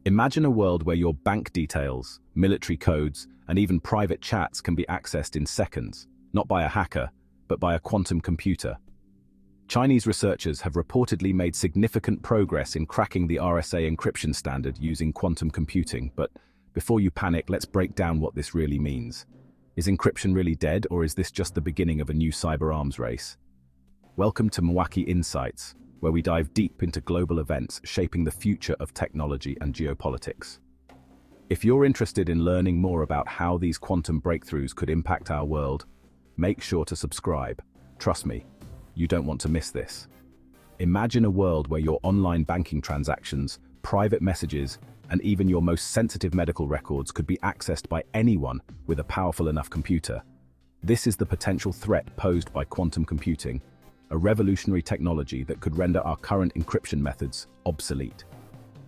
Imagine a world where your bank details, military codes, and even private chats can be accessed in seconds, not by a hacker, but by a quantum computer. Chinese researchers have reportedly made significant progress in cracking the RSA encryption standard using quantum computing, but before you panic, let's break down what this really means. Is encryption really dead, or is this just the beginning of a new cyber arms race? Welcome to Mwaki Insights, where we dive deep into global events shaping the future of technology and geopolitics. If you're interested in learning more about how these quantum breakthroughs could impact our world, make sure to subscribe. Trust me, you don't want to miss this. Imagine a world where your online banking transactions, private messages, and even your most sensitive medical records could be accessed by anyone with a powerful enough computer. This is the potential threat posed by quantum computing, a revolutionary technology that could render our current encryption methods obsolete.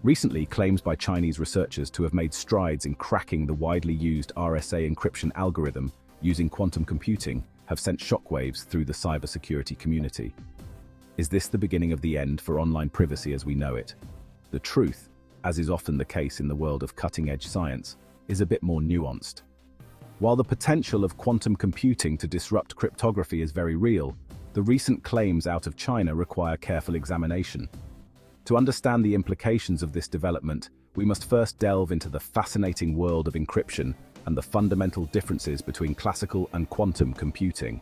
Recently, claims by Chinese researchers to have made strides in cracking the widely used RSA encryption algorithm using quantum computing have sent shockwaves through the cybersecurity community. Is this the beginning of the end for online privacy as we know it? The truth, as is often the case in the world of cutting-edge science, is a bit more nuanced. While the potential of quantum computing to disrupt cryptography is very real, the recent claims out of China require careful examination. To understand the implications of this development, we must first delve into the fascinating world of encryption and the fundamental differences between classical and quantum computing.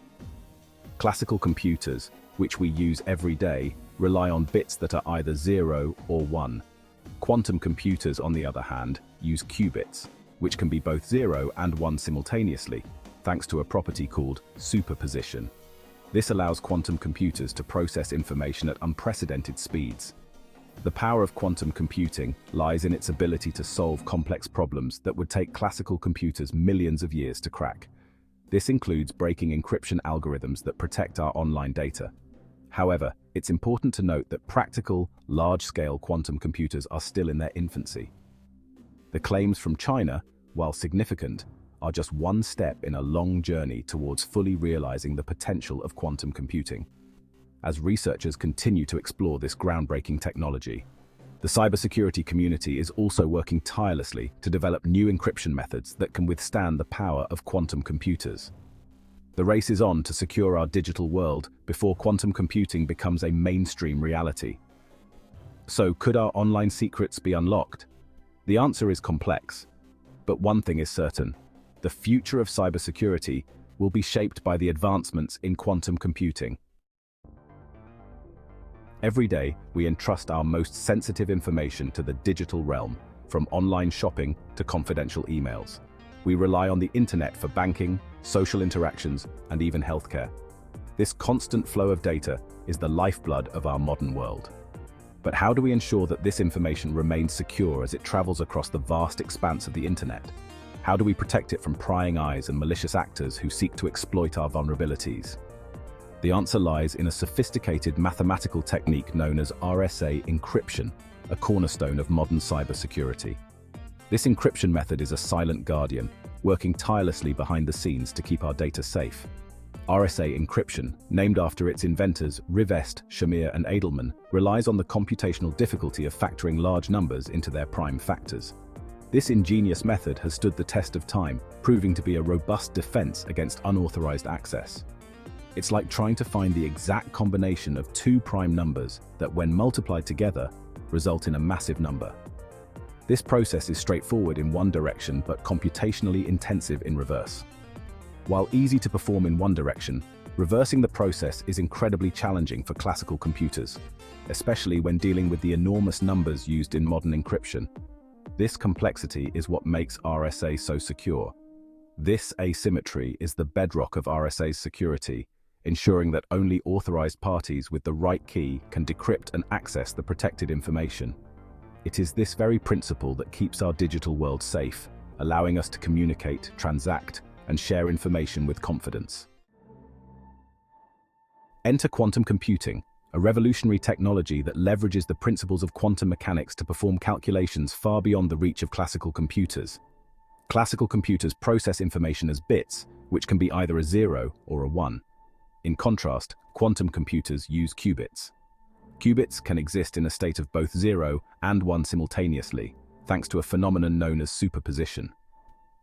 Classical computers, which we use every day, rely on bits that are either 0 or 1. Quantum computers, on the other hand, use qubits, which can be both 0 and 1 simultaneously, thanks to a property called superposition. This allows quantum computers to process information at unprecedented speeds. The power of quantum computing lies in its ability to solve complex problems that would take classical computers millions of years to crack. This includes breaking encryption algorithms that protect our online data. However, it's important to note that practical, large-scale quantum computers are still in their infancy. The claims from China, while significant, are just one step in a long journey towards fully realizing the potential of quantum computing. As researchers continue to explore this groundbreaking technology, the cybersecurity community is also working tirelessly to develop new encryption methods that can withstand the power of quantum computers. The race is on to secure our digital world before quantum computing becomes a mainstream reality. So, could our online secrets be unlocked? The answer is complex, but one thing is certain: the future of cybersecurity will be shaped by the advancements in quantum computing. Every day, we entrust our most sensitive information to the digital realm, from online shopping to confidential emails. We rely on the internet for banking, social interactions, and even healthcare. This constant flow of data is the lifeblood of our modern world. But how do we ensure that this information remains secure as it travels across the vast expanse of the internet? How do we protect it from prying eyes and malicious actors who seek to exploit our vulnerabilities? The answer lies in a sophisticated mathematical technique known as RSA Encryption, a cornerstone of modern cybersecurity. This encryption method is a silent guardian, working tirelessly behind the scenes to keep our data safe. RSA Encryption, named after its inventors Rivest, Shamir, and Edelman, relies on the computational difficulty of factoring large numbers into their prime factors. This ingenious method has stood the test of time, proving to be a robust defense against unauthorized access. It's like trying to find the exact combination of two prime numbers that, when multiplied together, result in a massive number. This process is straightforward in one direction but computationally intensive in reverse. While easy to perform in one direction, reversing the process is incredibly challenging for classical computers, especially when dealing with the enormous numbers used in modern encryption. This complexity is what makes RSA so secure. This asymmetry is the bedrock of RSA's security, ensuring that only authorized parties with the right key can decrypt and access the protected information. It is this very principle that keeps our digital world safe, allowing us to communicate, transact, and share information with confidence. Enter quantum computing, a revolutionary technology that leverages the principles of quantum mechanics to perform calculations far beyond the reach of classical computers. Classical computers process information as bits, which can be either a 0 or a 1. In contrast, quantum computers use qubits. Qubits can exist in a state of both 0 and 1 simultaneously, thanks to a phenomenon known as superposition.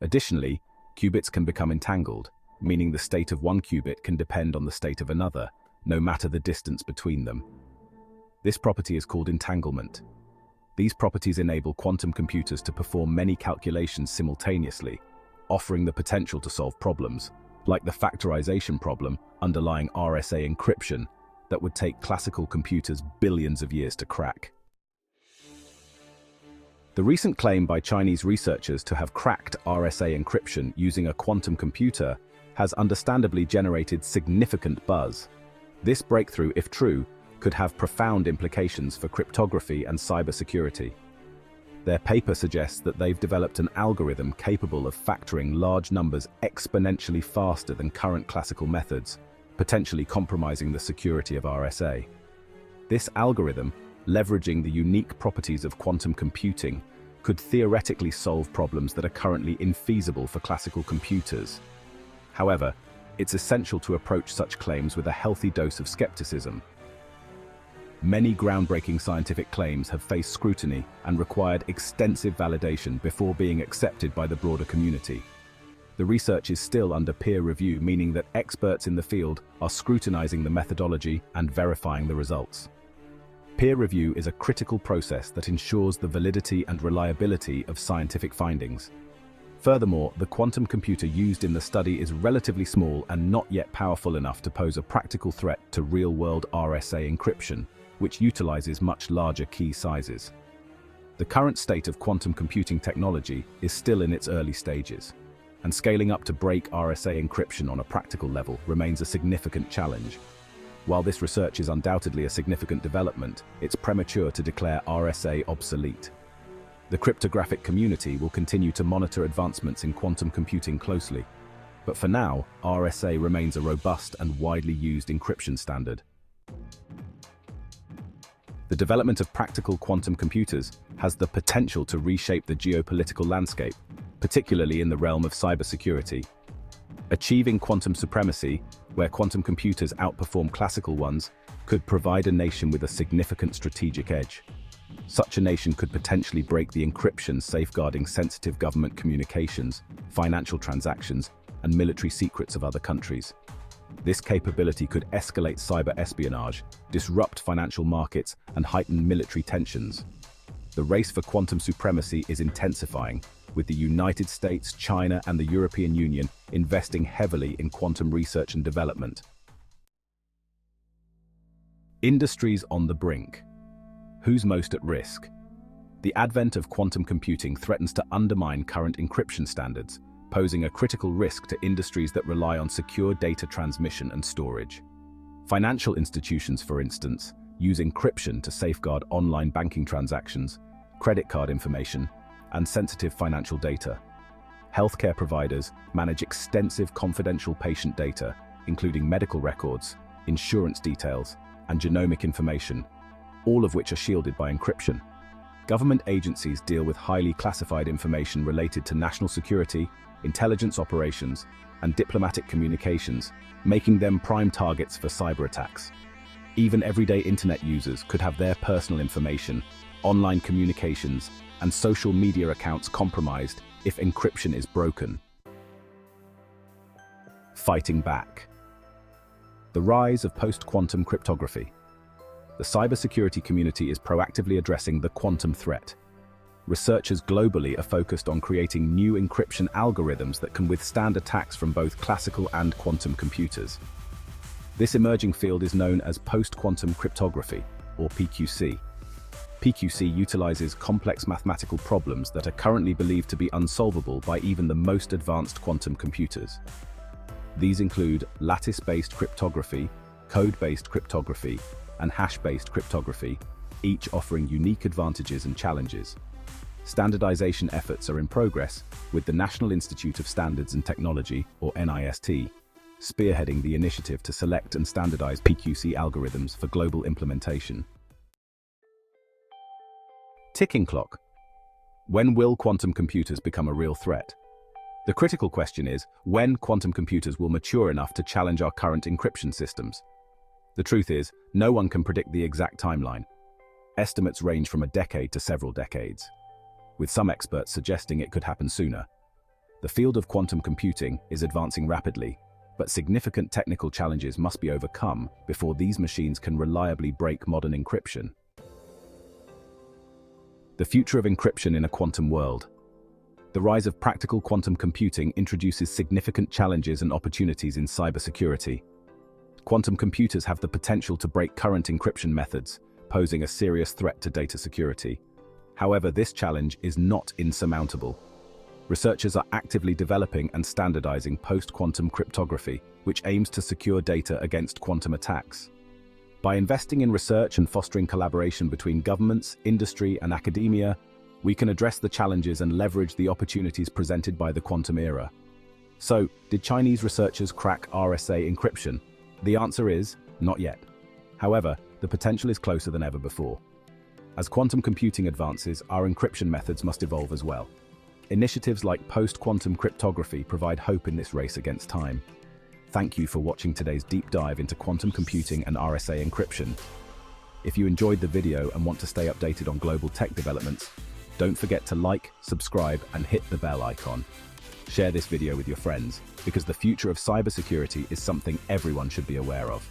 Additionally, qubits can become entangled, meaning the state of one qubit can depend on the state of another, no matter the distance between them. This property is called entanglement. These properties enable quantum computers to perform many calculations simultaneously, offering the potential to solve problems, like the factorization problem underlying RSA encryption, that would take classical computers billions of years to crack. The recent claim by Chinese researchers to have cracked RSA encryption using a quantum computer has understandably generated significant buzz. This breakthrough, if true, could have profound implications for cryptography and cybersecurity. Their paper suggests that they've developed an algorithm capable of factoring large numbers exponentially faster than current classical methods, potentially compromising the security of RSA. This algorithm, leveraging the unique properties of quantum computing, could theoretically solve problems that are currently infeasible for classical computers. However, it's essential to approach such claims with a healthy dose of skepticism. Many groundbreaking scientific claims have faced scrutiny and required extensive validation before being accepted by the broader community. The research is still under peer review, meaning that experts in the field are scrutinizing the methodology and verifying the results. Peer review is a critical process that ensures the validity and reliability of scientific findings. Furthermore, the quantum computer used in the study is relatively small and not yet powerful enough to pose a practical threat to real-world RSA encryption, which utilizes much larger key sizes. The current state of quantum computing technology is still in its early stages, and scaling up to break RSA encryption on a practical level remains a significant challenge. While this research is undoubtedly a significant development, it's premature to declare RSA obsolete. The cryptographic community will continue to monitor advancements in quantum computing closely, but for now, RSA remains a robust and widely used encryption standard. The development of practical quantum computers has the potential to reshape the geopolitical landscape, particularly in the realm of cybersecurity. Achieving quantum supremacy, where quantum computers outperform classical ones, could provide a nation with a significant strategic edge. Such a nation could potentially break the encryption safeguarding sensitive government communications, financial transactions, and military secrets of other countries. This capability could escalate cyber espionage, disrupt financial markets, and heighten military tensions. The race for quantum supremacy is intensifying, with the United States, China, and the European Union investing heavily in quantum research and development. Industries on the brink. Who's most at risk? The advent of quantum computing threatens to undermine current encryption standards, posing a critical risk to industries that rely on secure data transmission and storage. Financial institutions, for instance, use encryption to safeguard online banking transactions, credit card information, and sensitive financial data. Healthcare providers manage extensive confidential patient data, including medical records, insurance details, and genomic information, all of which are shielded by encryption. Government agencies deal with highly classified information related to national security, intelligence operations, and diplomatic communications, making them prime targets for cyber attacks. Even everyday internet users could have their personal information, online communications, and social media accounts compromised if encryption is broken. Fighting back. The rise of post-quantum cryptography. The cybersecurity community is proactively addressing the quantum threat. Researchers globally are focused on creating new encryption algorithms that can withstand attacks from both classical and quantum computers. This emerging field is known as post-quantum cryptography, or PQC. PQC utilizes complex mathematical problems that are currently believed to be unsolvable by even the most advanced quantum computers. These include lattice-based cryptography, code-based cryptography, and hash-based cryptography, each offering unique advantages and challenges. Standardization efforts are in progress, with the National Institute of Standards and Technology, or NIST, spearheading the initiative to select and standardize PQC algorithms for global implementation. Ticking clock. When will quantum computers become a real threat? The critical question is when quantum computers will mature enough to challenge our current encryption systems. The truth is, no one can predict the exact timeline. Estimates range from a decade to several decades. with some experts suggesting it could happen sooner. The field of quantum computing is advancing rapidly, but significant technical challenges must be overcome before these machines can reliably break modern encryption. The future of encryption in a quantum world. The rise of practical quantum computing introduces significant challenges and opportunities in cybersecurity. Quantum computers have the potential to break current encryption methods, posing a serious threat to data security. However, this challenge is not insurmountable. Researchers are actively developing and standardizing post-quantum cryptography, which aims to secure data against quantum attacks. By investing in research and fostering collaboration between governments, industry, and academia, we can address the challenges and leverage the opportunities presented by the quantum era. So, did Chinese researchers crack RSA encryption? The answer is, not yet. However, the potential is closer than ever before. As quantum computing advances, our encryption methods must evolve as well. Initiatives like post-quantum cryptography provide hope in this race against time. Thank you for watching today's deep dive into quantum computing and RSA encryption. If you enjoyed the video and want to stay updated on global tech developments, don't forget to like, subscribe, and hit the bell icon. Share this video with your friends, because the future of cybersecurity is something everyone should be aware of.